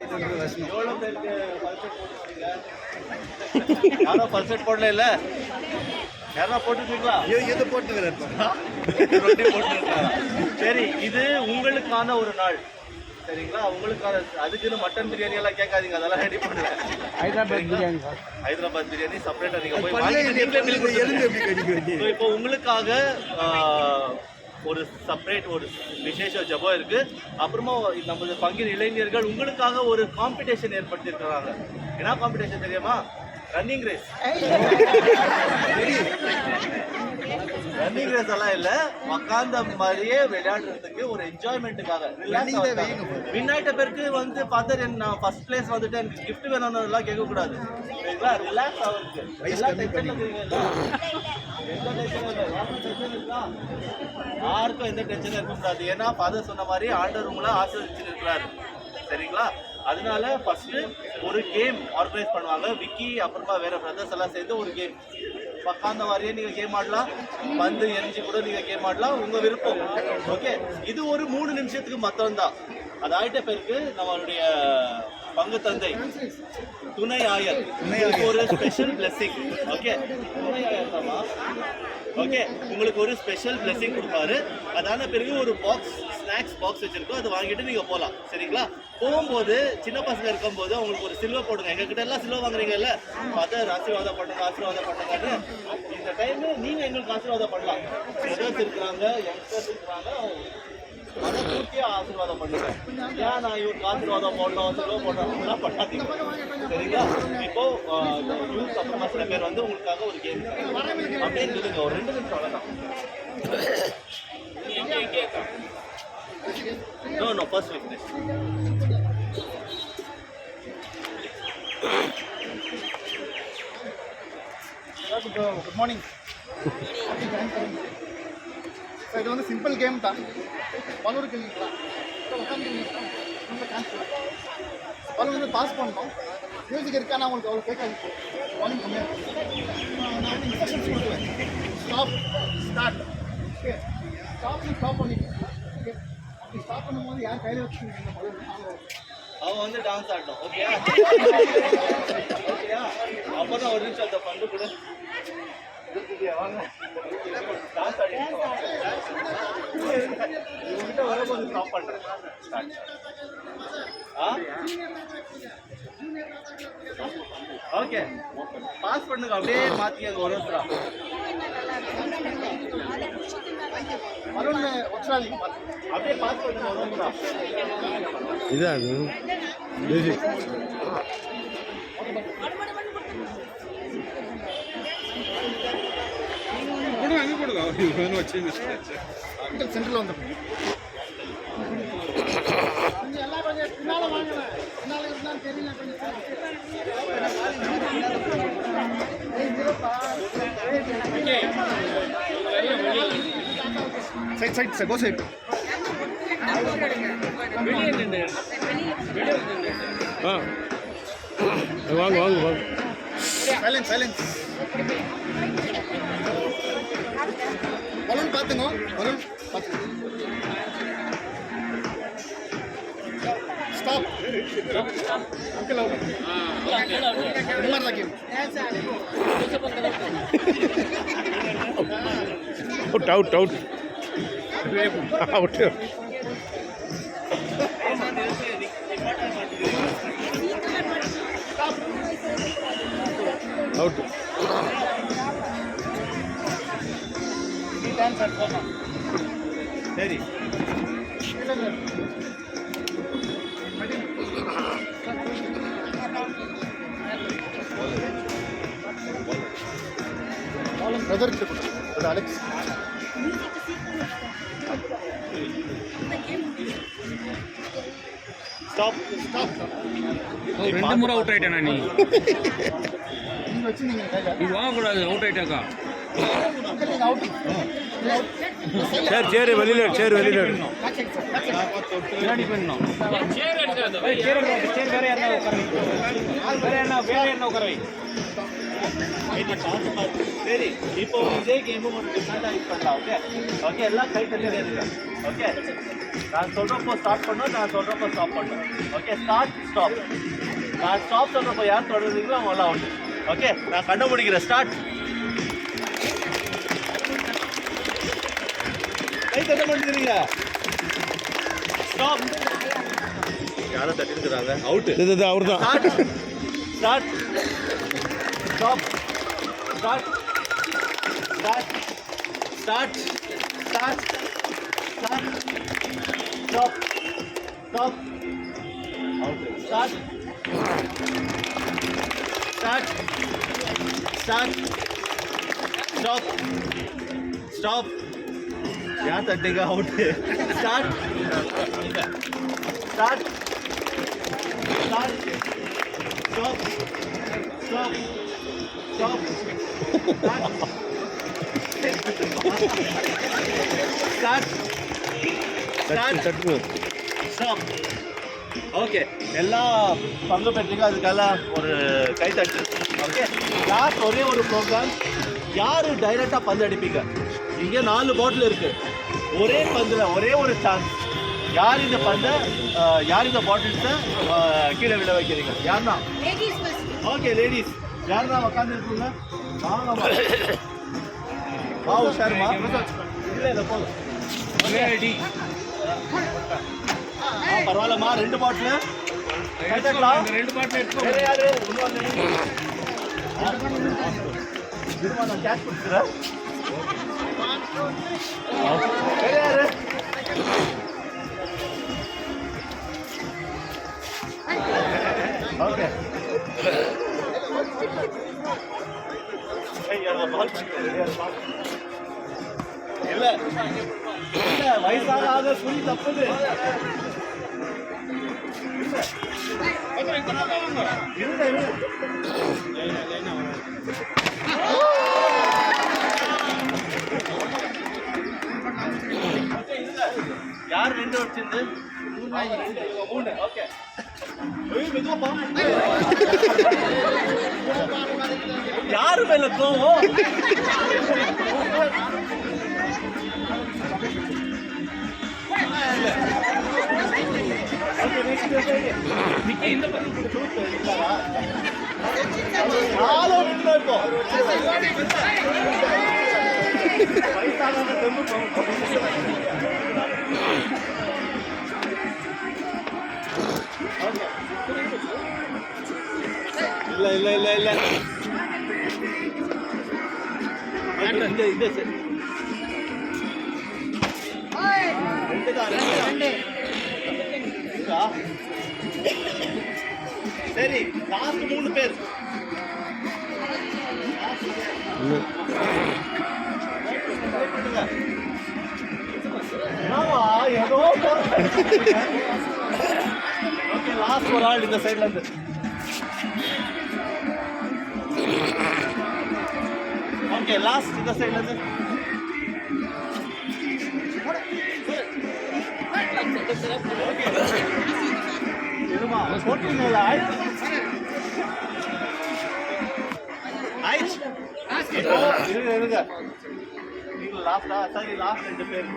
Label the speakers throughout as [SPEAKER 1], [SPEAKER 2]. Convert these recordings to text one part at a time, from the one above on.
[SPEAKER 1] எவ்வளோ பேருக்கு பல்செட் போட்டுருக்கீங்க? யாரும் பல்செட் போடல இல்ல? யாரா போட்டுருக்கீங்களா?
[SPEAKER 2] இது போட்டுக்கிறேன்.
[SPEAKER 1] போட்டுருக்காங்க. சரி, இது உங்களுக்கான ஒரு நாள் சரிங்களா? உங்களுக்கான அதுக்குன்னு மட்டன் பிரியாணி எல்லாம் கேட்காதீங்க, அதெல்லாம் ரெடி பண்ணல.
[SPEAKER 2] ஹைதராபாத் பிரியாணி சார்.
[SPEAKER 1] ஹைதராபாத் பிரியாணி செப்பரேட்டா நீங்க போய் வாங்கிட்டு இப்போ உங்களுக்காக ஒரு செப்பரேட் ஒரு விசேஷ ஜபம் இருக்கு. அப்புறமா நமது பங்கின் இளைஞர்கள் உங்களுக்காக ஒரு காம்படிஷன் ஏற்படுத்தியிருக்கிறாங்க. என்ன காம்படிஷன் தெரியுமா? Running race. ரன்னிங் ரேஸ் எல்லாம் இல்ல, உக்காந்த மாதிரியே விளையாடுறதுக்கு ஒரு என்ஜாய்மெண்ட்டுக்காக. வின் ஆயிட்ட பேருக்கு வந்து ஃபாதர் நான் ஃபர்ஸ்ட் பிளேஸ் வந்துட்டு எனக்கு கிஃப்ட் வேணும்னு எல்லாம் கேட்க கூடாது சரிங்களா? ரிலாக்ஸ் ஆகுது. எல்லாம் டென்ஷன்ல இருக்கீங்களா? எந்த டென்ஷனும் இல்லை. யாருக்கும் எந்த டென்ஷனும் இருக்கக்கூடாது. ஏன்னா ஃபாதர் சொன்ன மாதிரி ஆண்டவர் உங்களை ஆசீர்வதிச்சு இருக்கிறாரு சரிங்களா? அதனால ஃபர்ஸ்ட் ஒரு கேம் ஆர்கனைஸ் பண்ணுவாங்க. விக்கி அப்புறமா வேற பிரதர்ஸ் எல்லாம் சேர்ந்து ஒரு கேம் பக்காந்த மாதிரியே நீங்க கேம் ஆடலாம். பந்து எரிஞ்சு கூட நீங்க கேம் ஆடலாம், உங்க விருப்பம். ஓகே, இது ஒரு 3 நிமிஷத்துக்கு மொத்தம் தான். அது ஆயிட்ட பேருக்கு நம்மளுடைய பங்கு தந்தை துணை ஆயர் ஒரு ஸ்பெஷல் பிளெஸிங். ஓகே, துணை ஆயர் தாமா. ஓகே, உங்களுக்கு ஒரு ஸ்பெஷல் பிளெஸிங் கொடுப்பாரு. அதான பிறகு ஒரு பாக்ஸ் ஸ்நாக்ஸ் பாக்ஸ் வச்சிருக்கோம், அதை வாங்கிட்டு நீங்க போகலாம் சரிங்களா? போகும்போது சின்ன பசங்க இருக்கும்போது அவங்களுக்கு ஒரு சில்வர் போடுங்க. எங்ககிட்ட எல்லாம் சில்வர் வாங்குறீங்கல்ல, ஃபாதர் ஆசீர்வாதம் பண்ணுங்க ஆசீர்வாதம் பண்ணுங்கன்னு. இந்த டைம் நீங்க எங்களுக்கு ஆசீர்வாதம் பண்ணலாம். பிரதர்ஸ் இருக்கிறாங்க, யங்ஸ்டர்ஸ் இருக்கிறாங்க, அதை பூர்த்தியா ஆசீர்வாதம் பண்ணுங்க. ஏன் நான் இவருக்கு ஆசீர்வாதம் போடணும் சில்வர் போடணும் பண்ணாதீங்க சரிங்களா? இப்போ யூத் அப்புறமா சில பேர் வந்து உங்களுக்காக ஒரு கேம் அப்படின்னு சொல்லுங்க. ஒரு 2 நிமிஷம் அவ்வளோதான். No, first week this.
[SPEAKER 2] Good morning. இது வந்து சிம்பிள் கேம் தான். பலூர் இல்லைங்களா? பலூர் வந்து பாஸ் பண்ணோம். மியூசிக் இருக்கானா உங்களுக்கு அவ்வளோ கேட்காது. வால்யூம் கம்மியாக இருக்கும். நான் வந்து இன்ஸ்ட்ரக்ஷன்ஸ் கொடுக்குவேன். Stop, start. ஓகே, ஸ்டாப் பண்ணிட்டேன். ஓகே, அப்படி ஸ்டாப் பண்ணும்போது யார் கையில் வச்சுருக்கீங்க பலூர்
[SPEAKER 1] அவன் வந்து டான்ஸ் ஆடணும். ஓகேயா? ஓகேயா? அப்போ தான் ஒரு நிமிஷம் அந்த பண்டு கூட டான்ஸ் ஆடி இவங்கிட்ட வரும்போது ஸ்டாப் பண்ணுறேன். ஓகே, பாஸ் பண்ணுங்க. அப்படியே மாற்றிக்க ஒரு ஒருத்தரா. அப்படியே பாஸ் பண்ணுங்க ஒரு ஒருத்தரா.
[SPEAKER 3] இதான்
[SPEAKER 2] சென்ட்ரல் வந்து சைட் சார், கோ சைட்.
[SPEAKER 3] வாங்க வாங்க வாங்க.
[SPEAKER 2] Silence silence. பலூன் பார்த்துங்க, பலூன் பார்த்து. ஸ்டாப். Okay love. இந்த மாதிரி தான் game.
[SPEAKER 3] Out out out. Out.
[SPEAKER 1] சரி,
[SPEAKER 2] பிரதர் அலெக்ஸ்.
[SPEAKER 1] Stop stop.
[SPEAKER 3] 2 முறை அவுட் ஆயிட்டேனா நீ?
[SPEAKER 2] நீங்க வச்சு நீங்க கையில
[SPEAKER 3] இது வாங்கக்கூடாது. அவுட் ஆயிட்டாக்கா?
[SPEAKER 2] நீங்க அவுட்.
[SPEAKER 3] சேர் வெளியில சேர் வெளியில
[SPEAKER 1] ரெடி பண்ணனும். சேர் எடுக்காத. சேர் வேற யாரா உட்கார வை. சரி, இப்போ இதே கேம் ஒரு டிஃபரெண்டா யூஸ் பண்ணலாம். ஓகே ஓகே, எல்லாம் கை தள்ளியே இருக்கு. ஓகே நான் சொல்றப்போ ஸ்டார்ட் பண்ணோம், நான் சொல்றப்போ ஸ்டாப் பண்ணோம். Okay, start stop. நான் ஸ்டாப் சொல்றப்போ யார் தொடர்றீங்களோ அவங்க எல்லாம் அவுட். ஓகே, நான் கண்டுபிடிக்கிறேன். ஸ்டார்ட். கை தட்ட மாட்டேங்கிறீங்க. ஸ்டாப். யாரும் தட்டிருக்கிறாங்க. அவுட்.
[SPEAKER 3] இது அவர் தான்.
[SPEAKER 1] Start. Stop. Start. Start. Start. Start. Start. Stop. Stop. Out. Start. Start. Start. Stop. Stop. யார் தட்டிங்க. Out. Start. Start. Start. Stop. Stop. Stop. Start.
[SPEAKER 3] தட்டு.
[SPEAKER 1] ஸ்டாப். ஓகே, எல்லா பங்கு பெற்றீங்க, அதுக்காக ஒரு கைத்தட்டு. ஓகே, லாஸ்ட் ஒரே ஒரு ப்ரோக்ராம். யார் டைரெக்டாக பந்து அடிப்பீங்க? இங்கே 4 பாட்டில் இருக்கு. ஒரே பந்தில் ஒரே ஒரு சான்ஸ். யார் இந்த பந்தை யார் இந்த பாட்டில்ஸை கீழே விட வைக்கிறீங்க? யாருன்னா? ஓகே, லேடிஸ் யாருன்னா உட்காந்து இருக்குங்க? வாங்கம்மா, வா உஷாருமா. இல்லை போதும்.
[SPEAKER 3] ரெடி.
[SPEAKER 1] பரவாயில்லம்மா, 2 பாட்டில் கைத்தட்டலாம்.
[SPEAKER 3] 2 பாட்டில் எடுத்து
[SPEAKER 1] வேற யாரு? திரும்ப நான் கேட்ச் கொடுத்துறேன். வேற யாரு? ஓகே, இல்ல இல்ல, வயசாக ஆக குறி தப்புது. யார் 2 வச்சிருந்து? 3. ஓகே, யாரு மேல கோவம்? இல்ல இல்ல இல்ல இல்ல, இந்த சரி. சரி, லாஸ்ட் 3 பேர். ஏதோ ஓகே, லாஸ்ட் ஒரு ஆள் இந்த சைட்ல இருந்து. ஓகே, லாஸ்ட் இந்த சைட்ல இருந்து. இருமா, போட்டீங்களா? ஆயிடுச்சு. இருங்க இருங்க, நீங்க லாஸ்டா? சரி, லாஸ்ட் 2 பேர்.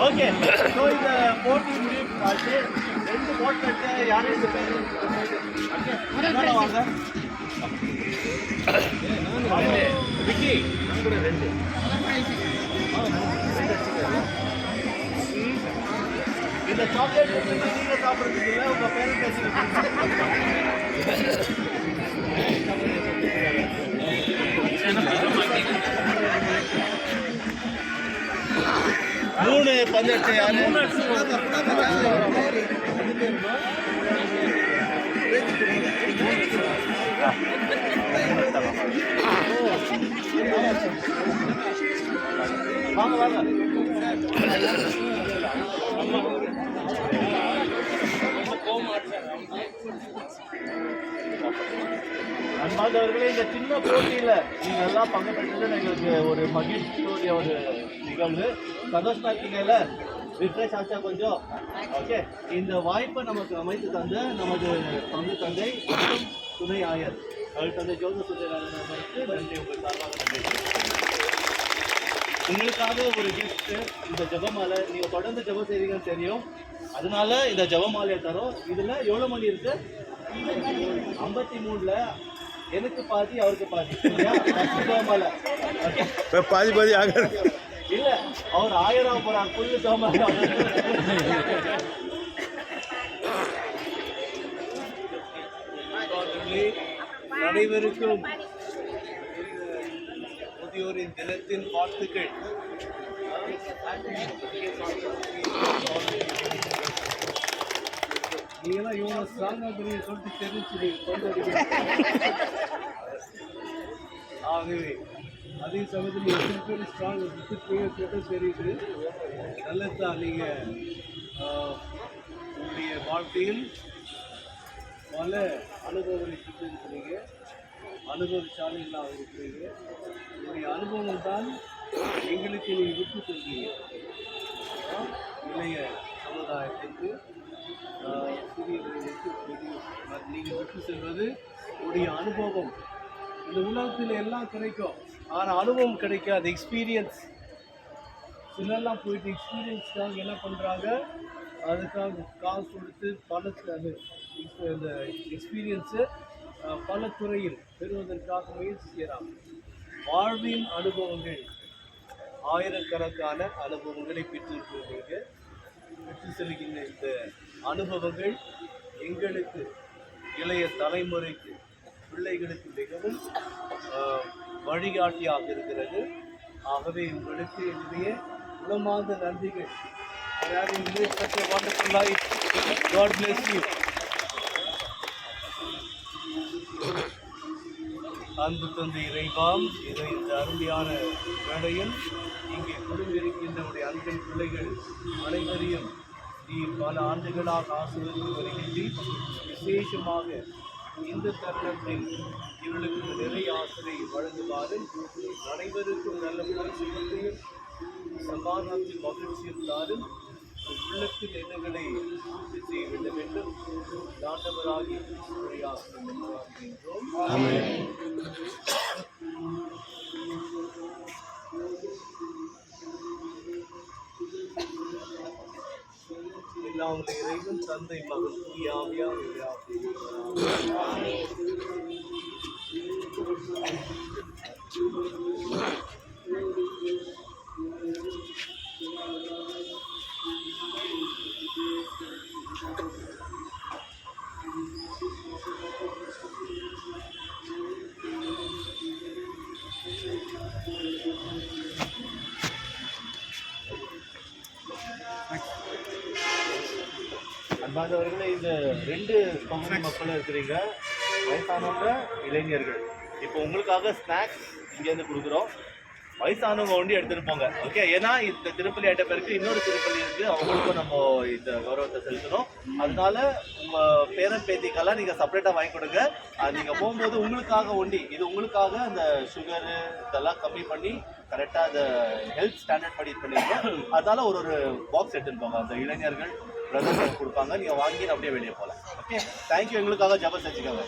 [SPEAKER 1] ஓகே, ஸோ இந்த போட்டி முடிவாச்சு. 2 போட் கட்டு யாரும் 2 பேர். ஓகே, வாங்க விக்கி, கூட 2. இந்த சாக்லேட் நீங்க சாப்பிட்றதுக்கு இல்லை, உங்க பேரண்ட் பேசுறீங்க. 3-18 யாரு? வாங்க வாங்க. அன்பார்ந்தவர்களே, இந்த சின்ன போட்டியில் நீங்கள் எல்லாம் பங்கு பெற்றது எங்களுக்கு ஒரு மகிழ்ச்சியோடைய ஒரு நிகழ்வு. சந்தோஷமா இருக்கீங்கல்ல? ரிஃப்ரெஷ் ஆச்சா கொஞ்சம்? ஓகே, இந்த வாய்ப்பை நமக்கு அமைத்து தந்த நமது பங்கு தந்தை மற்றும் துணை ஆயர் தந்தை ஜோசப் சுந்தரராஜன் அவர்களுக்கு நன்றி. உங்கள் சார்பாக நன்றி. உங்களுக்காக ஒரு கிஃப்ட், இந்த ஜெபமாலை. நீங்கள் தொடர்ந்து ஜெபம் செய்வீங்கன்னு தெரியும், அதனால இந்த ஜெபமாலையை தரோம். இதில் எவ்வளோ மணி இருக்கு? 53ல் எனக்கு பாதி அவருக்கு பாதி. ஜெபமாலை
[SPEAKER 3] பாதி பாதி ஆக
[SPEAKER 1] இல்ல, அவர் 1000 போறார் புல்லு ஜெபமாலை. அனைவருக்கும் முதியோரின் தினத்தின் வாழ்த்துக்கள். நீங்களாம் இவங்க ஸ்ட்ராங்கா பண்ணி சொல்லிட்டு தெரிஞ்சு ஆகவே அதே சமயத்தில் எத்தனை பேர் ஸ்ட்ராங் விட்டு தெரியுது. நல்லதுதான். நீங்கள் உங்களுடைய வாழ்க்கையில் பல அனுபவங்களை பெற்றிருக்கிறீங்க, அனுபவசாலிகளாக இருக்கிறீங்க. உங்களுடைய அனுபவம் தான் எங்களுக்கு நீங்கள் விட்டு செல்வீங்க. இளைய சமுதாயத்திற்கு சிறியவர்களுக்கு நீங்கள் விட்டு செல்வது உடைய அனுபவம். இந்த உலகத்தில் எல்லாம் கிடைக்கும், ஆனால் அனுபவம் கிடைக்காது. எக்ஸ்பீரியன்ஸ் சிலர்லாம் போயிட்டு எக்ஸ்பீரியன்ஸ்க்காக என்ன பண்ணுறாங்க, அதுக்காக காசு கொடுத்து அது இந்த எக்ஸ்பீரியன்ஸை பல துறையில் பெறுவதற்காக முயற்சி செய்கிறாங்க. வாழ்வின் அனுபவங்கள், ஆயிரக்கணக்கான அனுபவங்களை பெற்றிருக்கிறீங்க. பெற்று செல்கின்ற இந்த அனுபவங்கள் எங்களுக்கு, இளைய தலைமுறைக்கு, பிள்ளைகளுக்கு மிகவும் வழிகாட்டியாக இருக்கிறது. ஆகவே உங்களுக்கு என்னுடைய உளமார்ந்த நன்றிகள். God bless you. அன்பு தந்தை இறைவாம், இதை இந்த அருமையான வேளையில் இங்கே குழுவிருக்கின்ற அன்பின் பிள்ளைகள் அனைவரையும் நீ பல ஆண்டுகளாக ஆசிர்வதித்து வருகின்றீர். விசேஷமாக இந்த தருணத்தில் இவர்களுக்கு நிறைய ஆசிரியை வழங்குவாரு. அனைவருக்கும் நல்ல சுகத்தையும் சமாதானத்தில் மகிழ்ச்சியும் தாரும். உள்ளத்தில் எண்ணங்களை பூர்த்தி செய்ய வேண்டும் என்றும் ஆண்டவராகி ஆசிரியர்கின்றோம். எல்லாம் இறைவன் தந்தை மகன் தூயாவியா அன்பானவர்களே, இந்த 2 பகுதி மக்களும் இருக்கிறீங்க, வயசானவங்க, இளைஞர்கள். இப்போ உங்களுக்காக ஸ்நாக்ஸ் இங்கேருந்து கொடுக்குறோம். வயசானவங்க ஒண்டி எடுத்துகிட்டு போங்க. ஓகே, ஏன்னா இந்த திருப்பலி ஆட்ட பேருக்கு இன்னொரு திருப்பலி இருக்குது, அவங்களுக்கும் நம்ம இந்த கௌரவத்தை செலுத்தணும். அதனால உங்கள் பேரன் பேத்திக்கெல்லாம் நீங்கள் செப்பரேட்டாக வாங்கி கொடுங்க. நீங்கள் போகும்போது உங்களுக்காக ஒண்டி, இது உங்களுக்காக அந்த சுகரு இதெல்லாம் கம்மி பண்ணி கரெக்டாக அந்த ஹெல்த் ஸ்டாண்டர்ட் படி பண்ணிருக்கோம். அதனால ஒரு பாக்ஸ் எடுத்துன்னு போங்க. அந்த இளைஞர்கள் பிரதர்ஸ் கொடுப்பாங்க, நீங்கள் வாங்கி அப்படியே வெளியே போகலாம். Okay, thank you. எங்களுக்காக ஜபம் செஞ்சுக்கோங்க.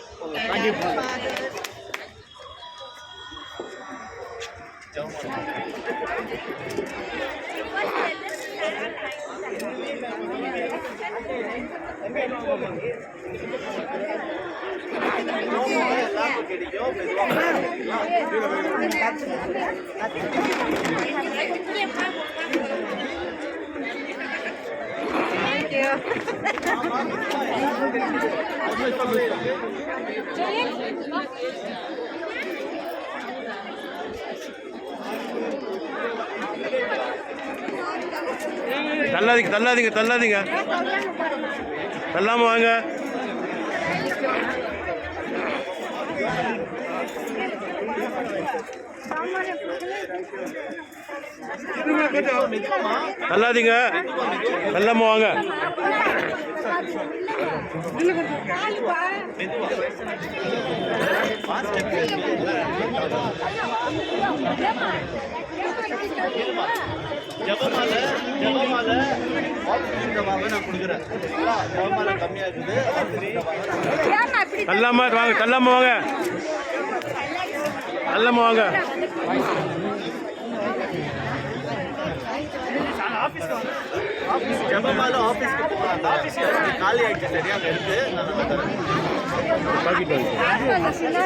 [SPEAKER 3] தள்ளாதீங்க தள்ளாதீங்க தள்ளாதீங்க, தள்ளாம வாங்க. தள்ளாதீங்க, தள்ளாம வாங்க.
[SPEAKER 1] ஜபமாலை ஆக்சிஜன் டப்பாவை நான் கொடுக்குறேன். சரிங்களா? ஜபமாலை கம்மியாக இருக்குது. ஆக்சிஜன் டப்பாவை
[SPEAKER 3] தள்ளாம வாங்க, தள்ளாம வாங்க, தள்ளாம வாங்க.
[SPEAKER 1] ஜபமாலை ஆஃபீஸ்க்கு போகலாம். ஆஃபீஸ் காலி ஆகிடுச்சு. சரியா? அங்கே இருக்கு. நான் வந்து தரேன்.
[SPEAKER 3] பாக்கெட் வாங்க.
[SPEAKER 4] இல்ல